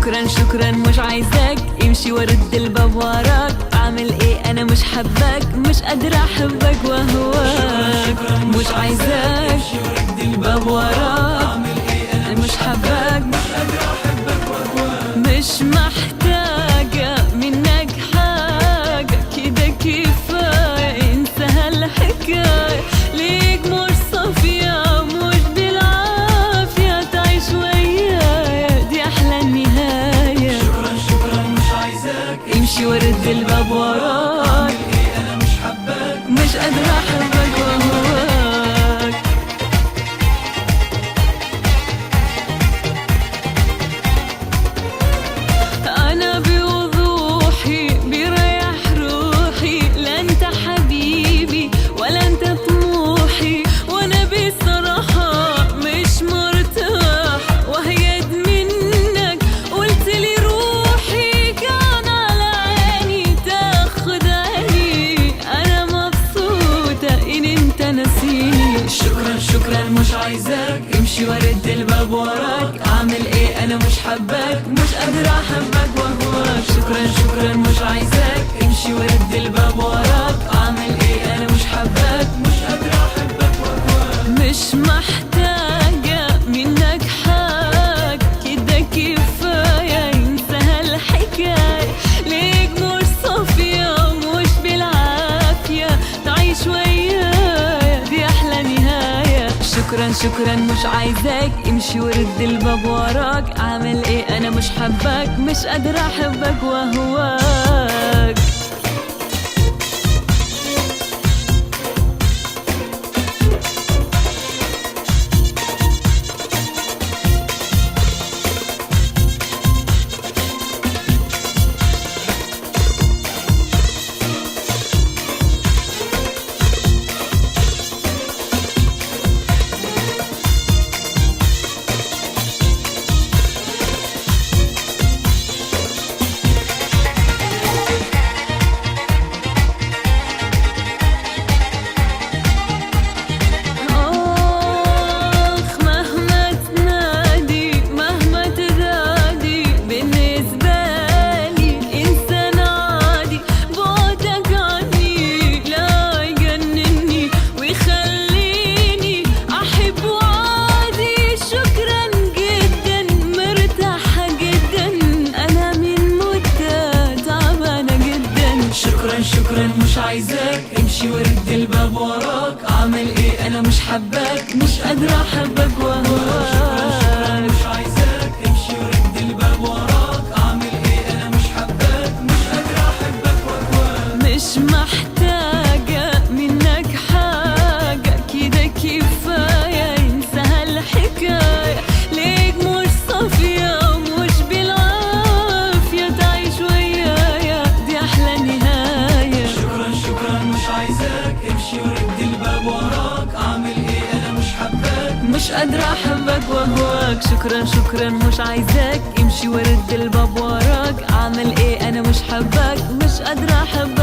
شكرا شكرا مش عايزاك، امشي ورد الباب وراك. اعمل ايه انا مش حباك، مش قادرة احبك واهواك. مش عايزاك، امشي ورد الباب وراك. اعمل ايه انا مش حباك، مش قادرة احبك واهواك. مش محتاجة منك حاجة، كده كفاية انسى هالحكاية. ليك مش صافية مش بالعافية، تعيش ويايا دي احلى النهاية. شكرا شكرا مش عايزاك، امشي ورد الباب وراك. اعمل ايه انا مش حباك، مش قادرة احبك واهواك. انا بوضوحي بيريح روحي، لا انت حبيبي ولا انت طموحي. وانا بصراحة مش مرتاح، وهيد منك قلت لي روحي. كان على عيني تاخد عيني، انا مبسوطة ان انت نسيني. شكرا شكرا مش عايزاك، امشي ورد الباب وراك. اعمل ايه انا مش حباك، مش قادرة احبك واهواك. شكرا شكرا مش عايزاك، امشي ورد الباب وراك. اعمل ايه انا مش حباك، مش قادرة احبك واهواك. مش محتاجة منك حاجة، كده كفاية انسى هالحكاية. ليك مش صافية مش بالعافية، تعيش ويايا دي احلى نهاية. شكرا شكرا مش عايزاك، امشي ورد الباب وراك. اعمل ايه انا مش حباك، مش قادرة احبك واهواك. شكرا مش عايزاك، امشي ورد الباب وراك. اعمل ايه انا مش حباك، مش قادرة احبك واهواك. مش عايزاك، امشي ورد الباب وراك. اعمل ايه انا مش حباك، مش قادرة احبك واهواك. مش محتاجة منك حاجة، كده كفاية انسى هالحكاية. ليك مش صافية مش بالعافية، تعيش ويايا دي احلى نهاية. شكرا شكرا مش عايزاك، امشي ورد الباب وراك. اعمل ايه انا مش حباك، مش قادرة احبك واهواك. شكرا شكرا مش عايزاك، امشي ورد الباب وراك. اعمل ايه انا مش حباك، مش قادرة احبك